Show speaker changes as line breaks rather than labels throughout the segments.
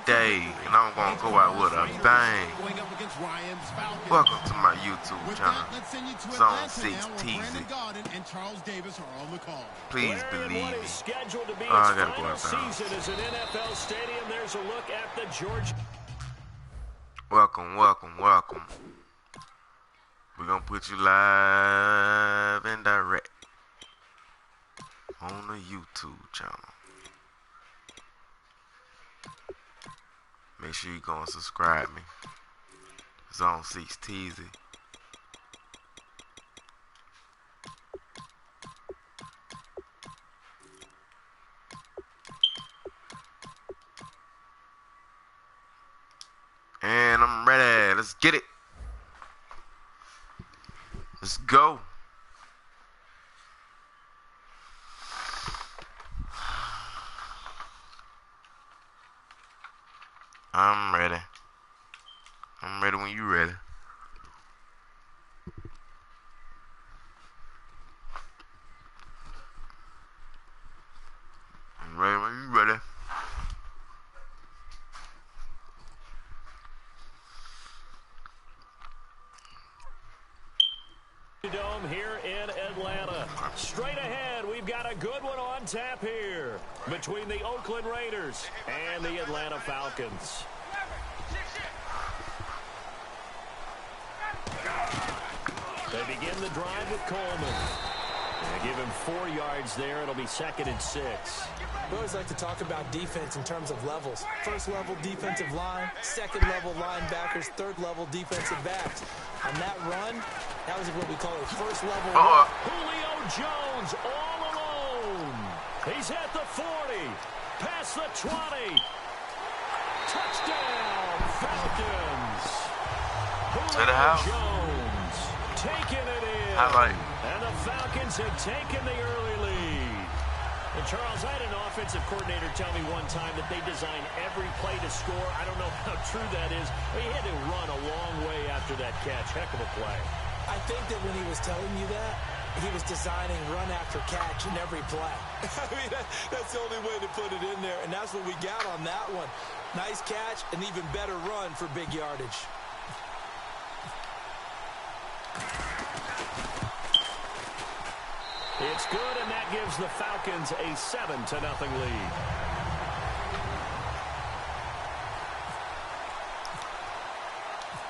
today, and I'm gonna go out with a bang. Welcome to my YouTube channel, Zone6teezy's. Please believe me. Oh, I gotta go out there. Welcome. We're gonna put you live and direct on the YouTube channel. Make sure you go and subscribe me. Zone6teezy's. And I'm ready. Let's get it. Let's go. I'm ready. I'm ready when you're ready. I'm ready when you're ready.
Dome here in Atlanta. Straight ahead, we've got a good one on tap here between the Oakland Raiders and the Atlanta Falcons. They begin the drive with Coleman. They give him 4 yards there. It'll be 2nd and 6.
We always like to talk about defense in terms of levels. First level defensive line, second level linebackers, third level defensive backs. On that run, that was what we call a first level run.
Julio Jones all alone. He's at the 40, past the 20. Touchdown, Falcons. Julio Jones taking it in. And the Falcons have taken the early lead. And Charles, I had an offensive coordinator tell me one time that they design every play to score. I don't know how true that is. He had to run a long way after that catch. Heck of a play.
I think that when he was telling you that, he was designing run after catch in every play. I mean, that's the only way to put it in there, and that's what we got on that one. Nice catch, an even better run for big yardage.
It's good, and that gives the Falcons a 7-0 lead.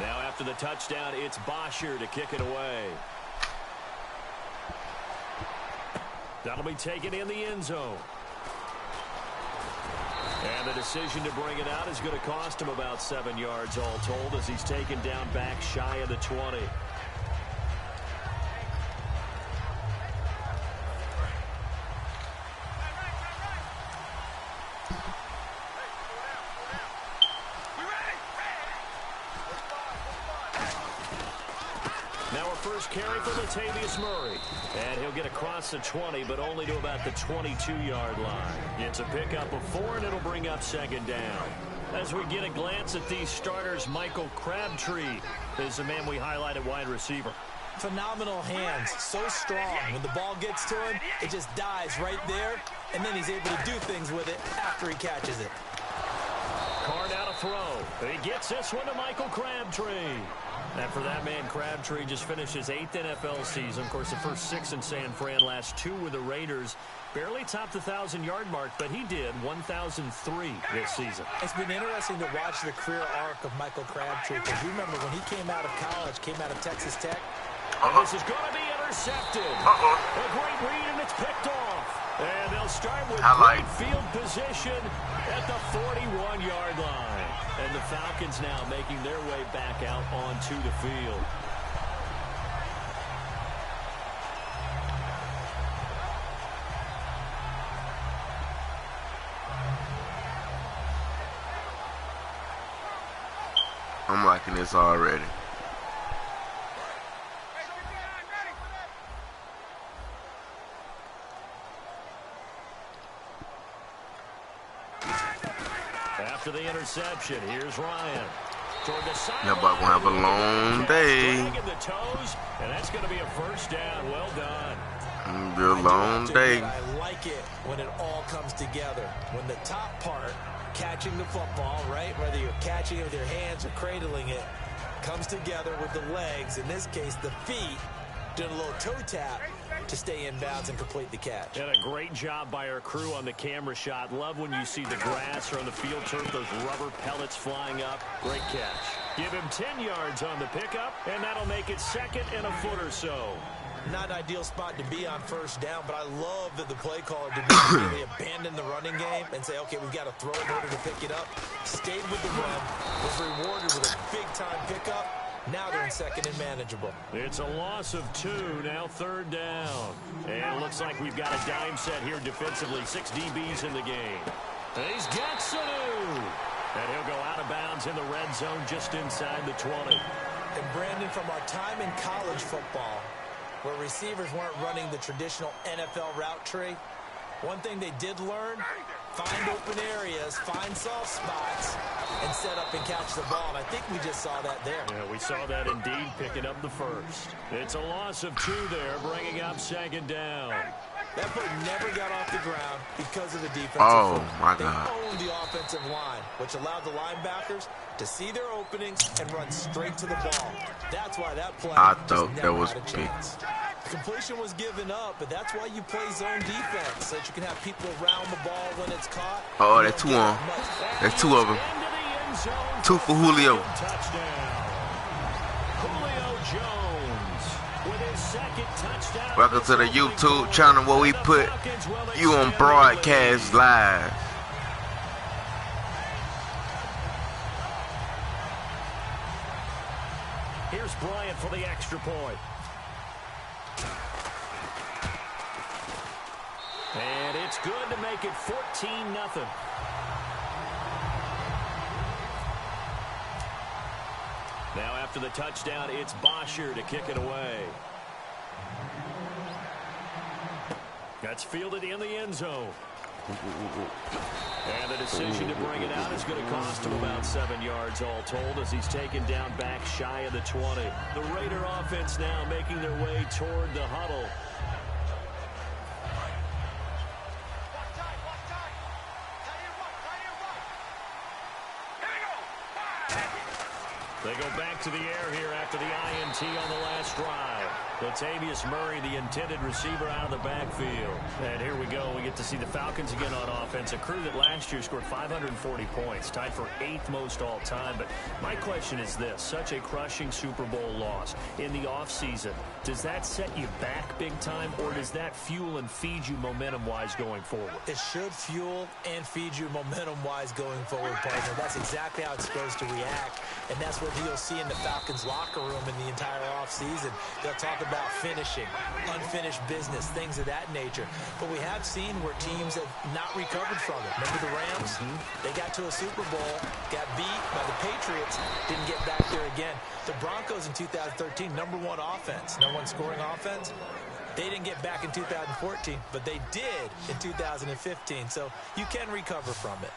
Now after the touchdown, it's Bosher to kick it away. That'll be taken in the end zone. And the decision to bring it out is going to cost him about 7 yards all told as he's taken down back shy of the 20. First carry for Latavius Murray. And he'll get across the 20, but only to about the 22-yard line. It's a pickup of 4, and it'll bring up 2nd down. As we get a glance at these starters, Michael Crabtree is the man we highlight at wide receiver.
Phenomenal hands, so strong. When the ball gets to him, it just dives right there, and then he's able to do things with it after he catches it.
Card out a throw. He gets this one to Michael Crabtree. And for that man, Crabtree just finished his 8th NFL season. Of course, the first 6 in San Fran, last 2 with the Raiders. Barely topped the 1,000-yard mark, but he did 1,003 this season.
It's been interesting to watch the career arc of Michael Crabtree, because you remember when he came out of college, came out of Texas Tech.
And this is going to be intercepted. A great read, and it's picked off. And they'll start with great field position at the 41-yard line. And the Falcons now making their way back out onto the field.
I'm liking this already.
After the interception, here's Ryan.
Y'all about gonna have a long day.
The toes, and that's going to be a first down. Well done.
Be a long day.
I like it when it all comes together. When the top part catching the football, right? Whether you're catching it with your hands or cradling it, comes together with the legs, in this case the feet, doing a little toe tap to stay in bounds and complete the catch.
And a great job by our crew on the camera shot. Love when you see the grass or on the field turf, those rubber pellets flying up. Great catch. Give him 10 yards on the pickup, and that'll make it 2nd and a foot or so.
Not an ideal spot to be on first down, but I love that the play caller did not really abandon the running game and say, okay, we've got to throw in order to pick it up. Stayed with the run, was rewarded with a big-time pickup. Now they're in 2nd and manageable.
It's a loss of 2, now 3rd down. And it looks like we've got a dime set here defensively. 6 DBs in the game. And he's got Sanu. And he'll go out of bounds in the red zone just inside the 20.
And Brandon, from our time in college football, where receivers weren't running the traditional NFL route tree, one thing they did learn, find open areas, find soft spots, and set up and catch the ball. And I think we just saw that there.
Yeah, we saw that indeed, picking up the first. It's a loss of 2 there, bringing up 2nd down.
That play never got off the ground because of the defensive
Oh,
front.
my
They
God.
owned the offensive line, which allowed the linebackers to see their openings and run straight to the ball. That's why that play
I
just
thought
never
that was
had a
big.
chance. Completion was given up, but that's why you play zone defense, so that you can have people around the ball when it's caught.
Oh, that's 2 on. That's 2 of them. 2 for Julio.
Touchdown. Julio Jones with his 2nd touchdown.
Welcome to the YouTube channel where we put you on broadcast live.
Here's Bryant for the extra point. And it's good to make it 14-0. Now after the touchdown, it's Bosher to kick it away. That's fielded in the end zone. And the decision to bring it out is going to cost him about 7 yards all told as he's taken down back shy of the 20. The Raider offense now making their way toward the huddle. They go back to the air here after the INT on the last drive. Latavius Murray, the intended receiver, out of the backfield. And here we go. We get to see the Falcons again on offense. A crew that last year scored 540 points, tied for 8th most all time. But my question is this. Such a crushing Super Bowl loss in the offseason. Does that set you back big time, or does that fuel and feed you momentum-wise going forward?
It should fuel and feed you momentum-wise going forward, partner. That's exactly how it's supposed to react. And that's what you'll see in the Falcons locker room in the entire offseason. They'll talk about finishing, unfinished business, things of that nature. But we have seen where teams have not recovered from it. Remember the Rams? They got to a Super Bowl, got beat by the Patriots, didn't get back there again. The Broncos in 2013, #1 offense, #1 scoring offense. They didn't get back in 2014, but they did in 2015. So you can recover from it.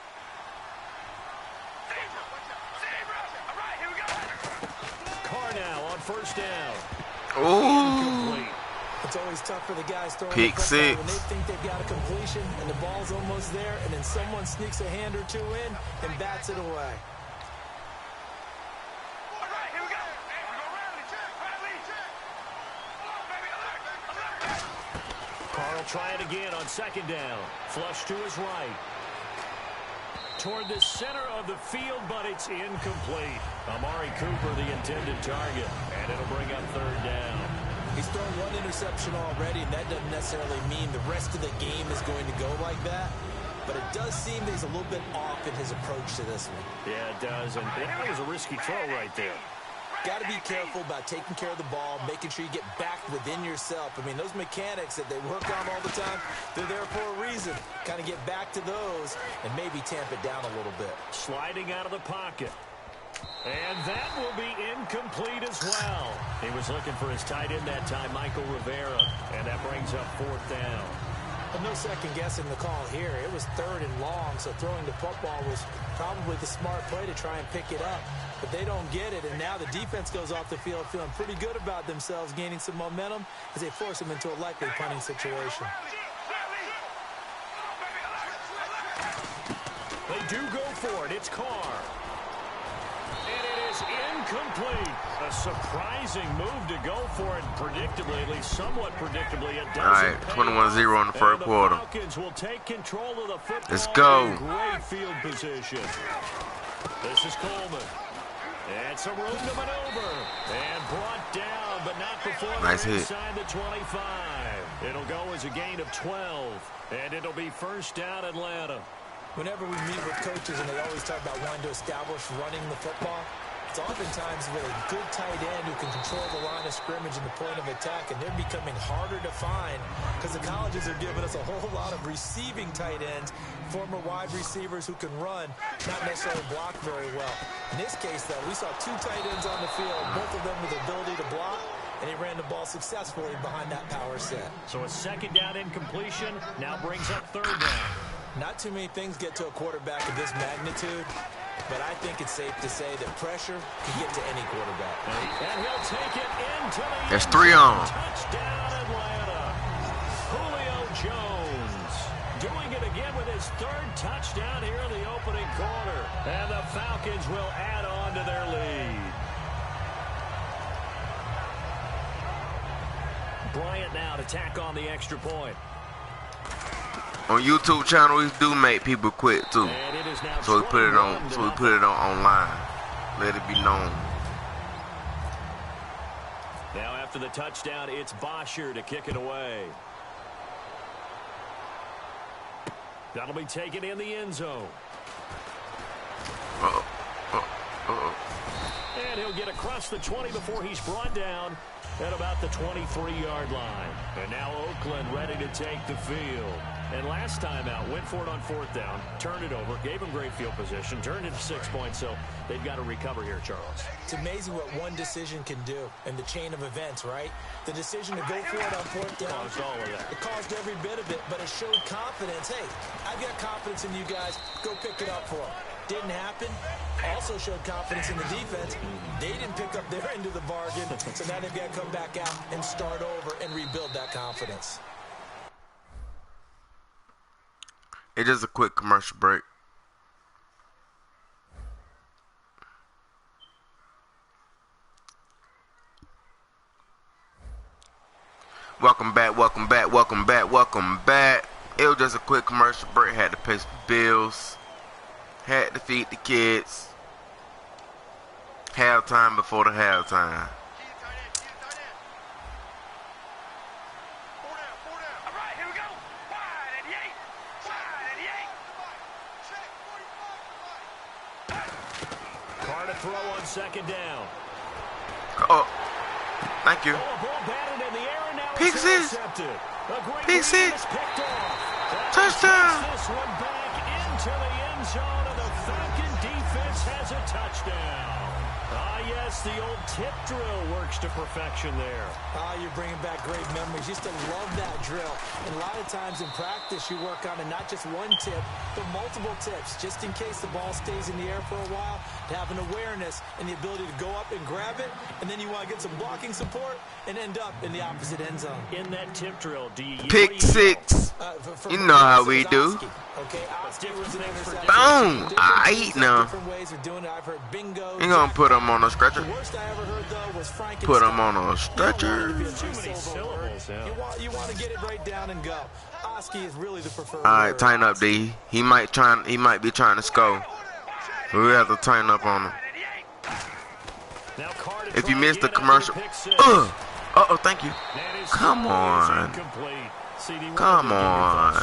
Now on first down.
Ooh.
It's always tough for the guys throwing
Pick
the football
six.
when they think they've got a completion and the ball's almost there, and then someone sneaks a hand or two in and bats it away.
Carl try it again on 2nd down. Flush to his right. Toward the center of the field, but it's incomplete. Amari Cooper, the intended target, and it'll bring up 3rd down.
He's thrown 1 interception already, and that doesn't necessarily mean the rest of the game is going to go like that. But it does seem that he's a little bit off in his approach to this one.
Yeah, it does, and that was a risky throw right there.
Got to be careful about taking care of the ball, making sure you get back within yourself. I mean, those mechanics that they work on all the time, they're there for a reason. Kind of get back to those and maybe tamp it down a little bit.
Sliding out of the pocket. And that will be incomplete as well. He was looking for his tight end that time, Michael Rivera, and that brings up 4th down.
Well, no second guessing the call here. It was 3rd and long, so throwing the football was probably the smart play to try and pick it up. But they don't get it, and now the defense goes off the field feeling pretty good about themselves, gaining some momentum as they force them into a likely punting situation.
They do go for it. It's Carr. And it is incomplete. A surprising move to go for it. Predictably, at least somewhat predictably, it doesn't.
All right, 21-0 in the first quarter.
Falcons will take control of the football.
Let's go.
Great field position. This is Coleman. And some room to maneuver. And brought down, but not before
nice
they're
hit.
Inside the 25. It'll go as a gain of 12. And it'll be first down Atlanta.
Whenever we meet with coaches and they always talk about wanting to establish running the football, it's oftentimes with a good tight end who can control the line of scrimmage and the point of attack, and they're becoming harder to find because the colleges are giving us a whole lot of receiving tight ends, former wide receivers who can run, not necessarily block very well. In this case, though, we saw two tight ends on the field, both of them with the ability to block, and he ran the ball successfully behind that power set.
So a second down incompletion now brings up third down.
Not too many things get to a quarterback of this magnitude, but I think it's safe to say that pressure can get to any quarterback.
And he'll take it into the
That's 3 on.
Touchdown Atlanta. Julio Jones doing it again with his third touchdown here in the opening quarter. And the Falcons will add on to their lead. Bryant now to tack on the extra point.
On YouTube channel, we do make people quit too. So we put it on. So we put it on online. Let it be known.
Now after the touchdown, it's Bosher to kick it away. That'll be taken in the end zone. And he'll get across the 20 before he's brought down at about the 23-yard line. And now Oakland ready to take the field. And last time out, went for it on fourth down, turned it over, gave him great field position, turned it to 6 points, so they've got to recover here, Charles.
It's amazing what one decision can do in the chain of events, right? The decision to go for it on fourth down.
Caused all of that.
It caused every bit of it, but it showed confidence. Hey, I've got confidence in you guys. Go pick it up for them. Didn't happen. Also showed confidence in the defense. They didn't pick up their end of the bargain, so now they've got to come back out and start over and rebuild that confidence.
It's just a quick commercial break. Welcome back, welcome back, welcome back, welcome back. It was just a quick commercial break. Had to pay some bills. Had to feed the kids. Halftime before the halftime.
Throw on second down.
Oh, thank you. Pick six. Pick six. Touchdown.
This one back into the end zone, and the Falcon defense has a touchdown. Ah, yes, the old tip drill works to perfection there.
Ah, you're bringing back great memories. Used to love that drill. And a lot of times in practice, you work on it, not just one tip, but multiple tips, just in case the ball stays in the air for a while, to have an awareness and the ability to go up and grab it, and then you want to get some blocking support and end up in the opposite end zone.
In that tip drill,
Pick six. You know how we do.
Okay,
boom. I eat now. Ain't gonna put him on a stretcher. Put him on a stretcher.
You want to get it right down and go. Oski is really the preferred.
All right, tighten up, D. He might be trying to score. So we have to tighten up on him. If you missed the commercial, thank you. Come on. Come on.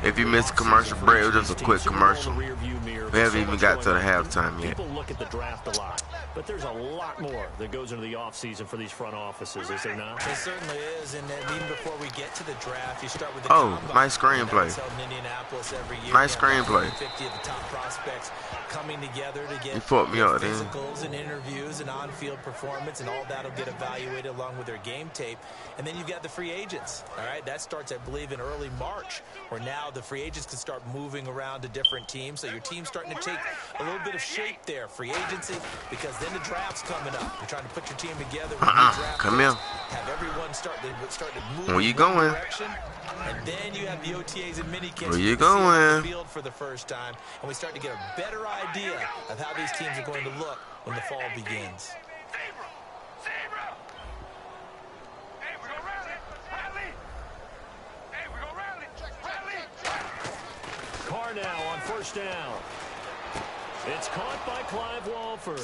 If you missed a commercial break, it was just a quick commercial. We haven't even got to the halftime yet.
People look at the draft a lot, but there's a lot more that goes into the offseason for these front offices, is there not?
It certainly is, and then even before we get to the draft, you start with the
nice screenplay. Nice screenplay.
50 of the top prospects coming together to get
physicals
and interviews and on-field performance, and all that'll get evaluated along with their game tape. And then you've got the free agents. All right, that starts, I believe, in early March, where now the free agents can start moving around to different teams. So your team's starting to take a little bit of shape there, free agency, because then then the draft's coming up. You're trying to put your team together.
Come here.
Have everyone start to move.
Where you going?
Direction, and then you have the OTAs and minicamps.
Where you
to see on
going?
the field for the first time, and we start to get a better idea of how these teams are going to look when the fall begins.
Carr now on first down. It's caught by Clive Walford.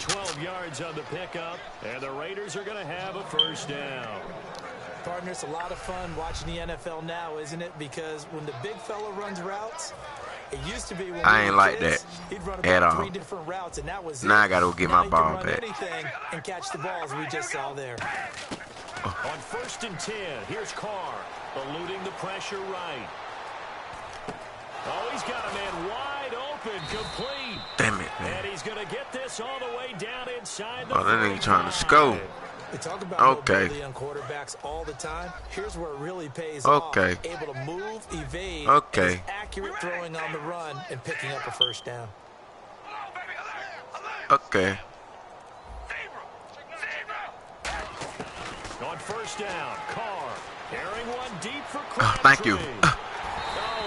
12 yards on the pickup, and the Raiders are going to have a first down.
Partner, it's a lot of fun watching the NFL now, isn't it? Because when the big fella runs routes, it used to be when
I ain't like
kids,
that
he'd run
at
about
all.
3 different routes, and that was
Now
it.
I gotta go get
Now
my ball
can run
back.
anything and catch the balls we just saw there.
On first and 10, here's Carr, eluding the pressure right. Oh, he's got a man wide open, complete.
Damn it, man.
And he's going to get this all the way down inside the
Oh, that ain't trying to
45.
score.
They talk about
Okay.
mobility on quarterbacks all the time. Here's where it really pays
Okay.
off. Able to move, evade,
Okay.
and accurate throwing on the run and picking up a first down.
Okay.
On first down, Carr carrying one deep for
Oh,
Crabtree.
thank you.
Oh,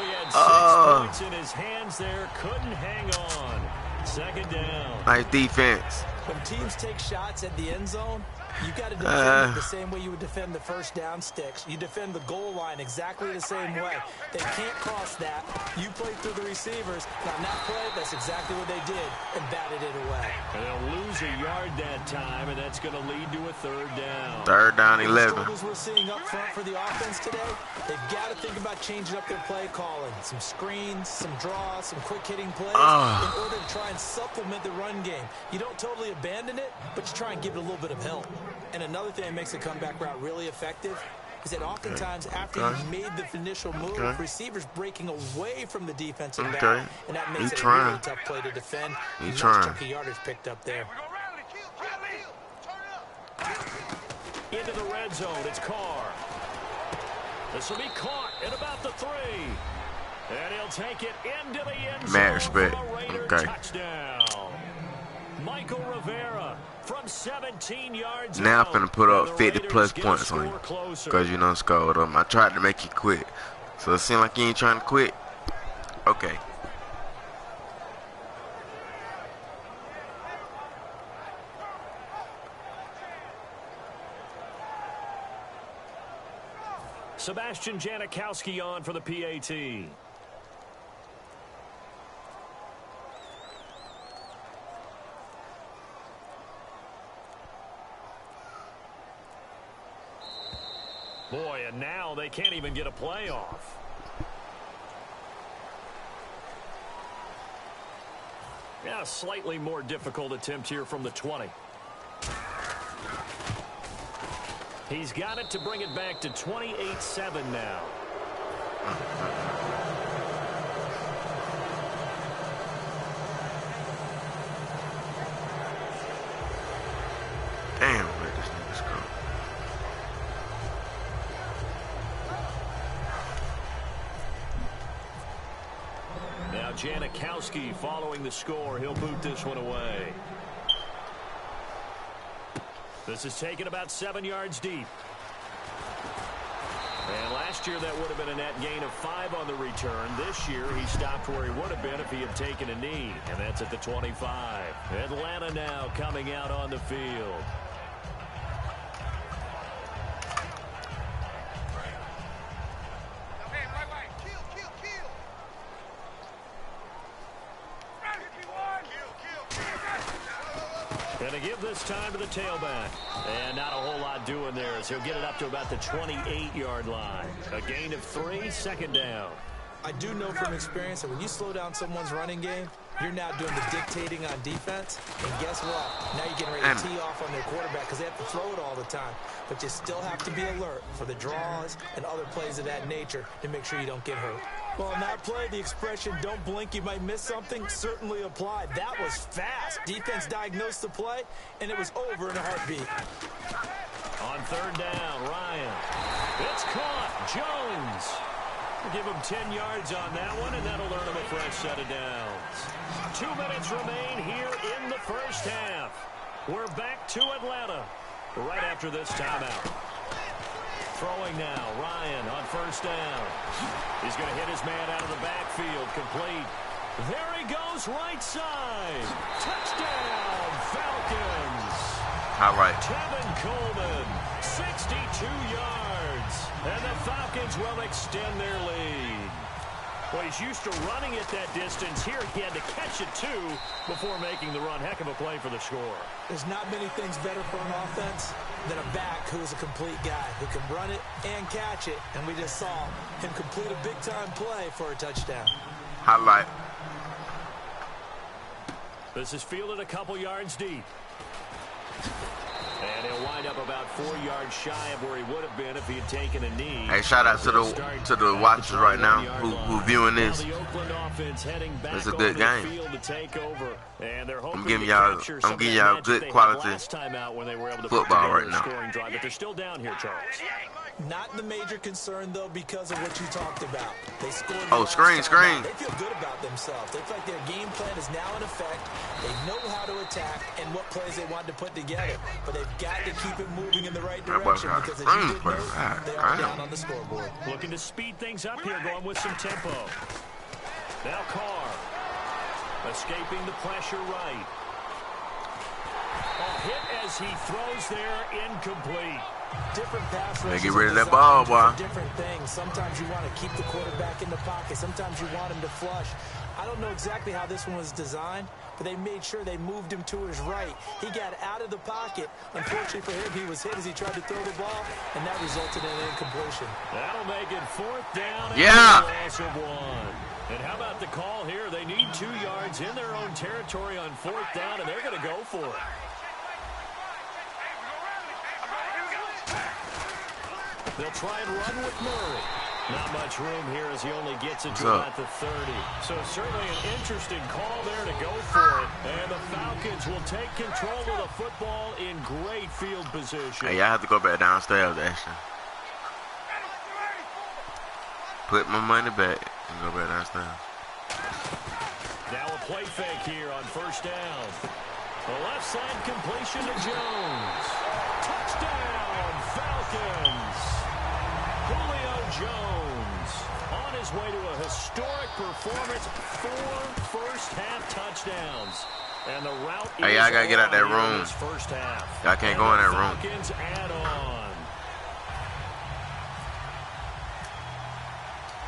he had 6 points in his hands there. Couldn't hang on. Second down.
Nice defense.
When teams take shots at the end zone, you got to defend it the same way you would defend the first down sticks. You defend the goal line exactly the same way. They can't cross that. You play through the receivers. Now, on that play, that's exactly what they did and batted it away.
And they'll lose a yard that time, and that's going to lead to a third down.
Third down,
The
11.
struggles we're seeing up front for the offense today, they've got to think about changing up their play calling. Some screens, some draws, some quick-hitting plays in order to try and supplement the run game. You don't totally abandon it, but you try and give it a little bit of help. And another thing that makes a comeback route really effective is that oftentimes after you've made the initial move, receivers breaking away from the defensive back, and that makes it a really tough play to defend. Nice chunk of yardage picked up there.
Into the red zone, it's Carr. This will be caught at about the 3. And he'll take it into the end zone.
Mad respect.
For a Raider touchdown. Michael Rivera from 17 yards
Now I'm
out.
finna put up
And the
50
Raiders
plus
get
points
a
on you.
score closer.
Because you done scored them. I tried to make you quit. So it seemed like you ain't trying to quit. Okay.
Sebastian Janikowski on for the PAT. Boy, and now they can't even get a playoff. Yeah, a slightly more difficult attempt here from the 20. He's got it to bring it back to 28-7 now.
Damn, where this nigga's go?
Now Janikowski following the score. He'll boot this one away. This is taken about 7 yards deep. And last year that would have been a net gain of 5 on the return. This year he stopped where he would have been if he had taken a knee. And that's at the 25. Atlanta now coming out on the field. And to give this time to the tailback. And not a whole lot doing there as he'll get it up to about the 28-yard line. A gain of 3, second down.
I do know from experience that when you slow down someone's running game, you're now doing the dictating on defense. And guess what? Now you're getting ready to tee off on their quarterback because they have to throw it all the time. But you still have to be alert for the draws and other plays of that nature to make sure you don't get hurt. Well, in that play, the expression, don't blink, you might miss something, certainly applied. That was fast. Defense diagnosed the play, and it was over in a heartbeat.
On third down, Ryan. It's caught. Jones. Give him 10 yards on that one, and that'll earn him a fresh set of downs. 2 minutes remain here in the first half. We're back to Atlanta right after this timeout. Throwing now, Ryan on first down. He's going to hit his man out of the backfield, complete. There he goes, right side. Touchdown, Falcons.
All right.
Kevin Coleman, 62 yards. And the Falcons will extend their lead. Well, he's used to running at that distance. Here he had to catch it, too, before making the run. Heck of a play for the score.
There's not many things better for an offense than a back who is a complete guy who can run it and catch it. And we just saw him complete a big-time play for a touchdown.
Highlight.
This is fielded a couple yards deep. And he'll wind up about 4 yards shy of where he would have been if he had taken a knee.
Hey, shout out to the watchers right now who viewing this. It's a good game. I'm giving y'all good quality football right now.
But they're still down here, Charles.
Not the major concern, though, because of what you talked about. They scored.
Oh, screen.
They feel good about themselves. They feel like their game plan is now in effect. They know how to attack and what plays they want to put together. But they've got to keep it moving in the right direction because, as you did note, they are down on the scoreboard.
Looking to speed things up here, going with some tempo. Now Carr, escaping the pressure right. A hit as he throws there, incomplete.
Different pass rushes.
Get rid of that ball, boy.
Different things. Sometimes you want to keep the quarterback in the pocket. Sometimes you want him to flush. I don't know exactly how this one was designed, but they made sure they moved him to his right. He got out of the pocket. Unfortunately for him, he was hit as he tried to throw the ball, and that resulted in an incompletion.
That'll make it 4th down.
Yeah.
Loss of 1. And how about the call here? They need 2 yards in their own territory on 4th down, and they're going to go for it. They'll try and run with Murray. Not much room here as he only gets it to about the 30. So certainly an interesting call there to go for it. And the Falcons will take control of the football in great field position.
Hey, y'all have to go back downstairs, Ashton. Put my money back and go back downstairs.
Now a play fake here on first down. The left side completion to Jones. Touchdown, Falcons. Julio Jones on his way to a historic performance. 4 first-half touchdowns. And the route is
I gotta get out that room.
First half.
I can't go in that room.
Falcons add on.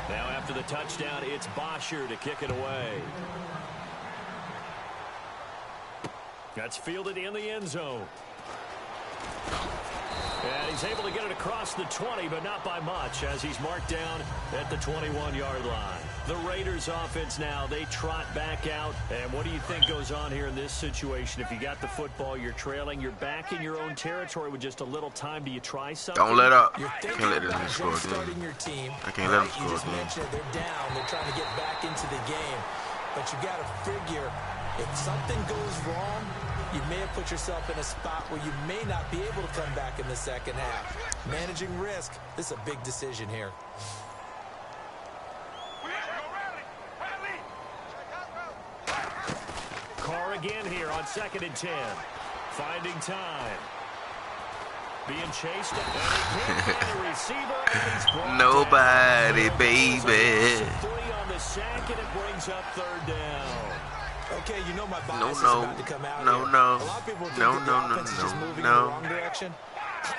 Now after the touchdown, it's Bosher to kick it away. That's fielded in the end zone. And he's able to get it across the 20, but not by much, as he's marked down at the 21-yard line. The Raiders offense now, they trot back out. And what do you think goes on here in this situation? If you got the football, you're trailing, you're back in your own territory with just a little time. Do you try something?
Don't let up.
You're
Can't let this man score
starting your team.
I can't let him
You
score
just
again.
mentioned they're down. They're trying to get back into the game. But you got to figure, if something goes wrong, you may have put yourself in a spot where you may not be able to come back in the second half. Managing risk, this is a big decision here.
Carr again here on 2nd and 10. Finding time. Being chased and he can't find a receiver, and he's brought
Nobody,
down.
baby.
Fully on the sack, and it brings up 3rd down.
Okay, you know my bias
No,
is
no.
about to come out
No,
here.
no.
A lot of people think
No,
that the
no, no,
offense is just
no,
moving
no.
in the wrong direction.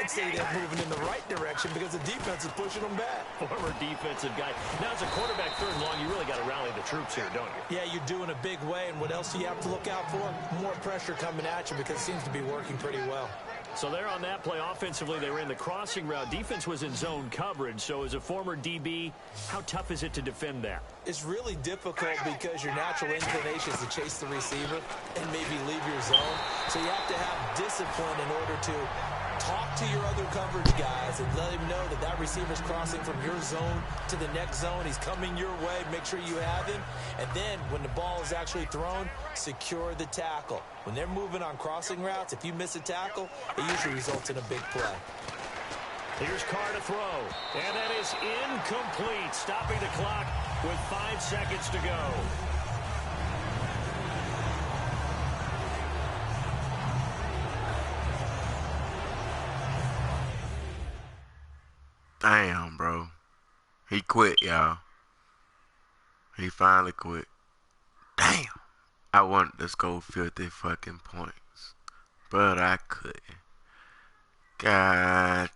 I'd say they're moving in the right direction because the defense is pushing them back.
Former defensive guy. Now, as a quarterback 3rd and long, you really got to rally the troops here, don't you?
Yeah, you're doing a big way, and what else do you have to look out for? More pressure coming at you because it seems to be working pretty well.
So there on that play, offensively, they ran the crossing route. Defense was in zone coverage. So as a former DB, how tough is it to defend that?
It's really difficult because your natural inclination is to chase the receiver and maybe leave your zone. So you have to have discipline in order to talk to your other coverage guys and let him know that that receiver's crossing from your zone to the next zone. He's coming your way. Make sure you have him. And then when the ball is actually thrown, secure the tackle. When they're moving on crossing routes, if you miss a tackle, it usually results in a big play.
Here's Carr to throw. And that is incomplete. Stopping the clock with 5 seconds to go.
Damn, bro. He quit, y'all. He finally quit. Damn. I wanted to score 50 fucking points. But I couldn't. God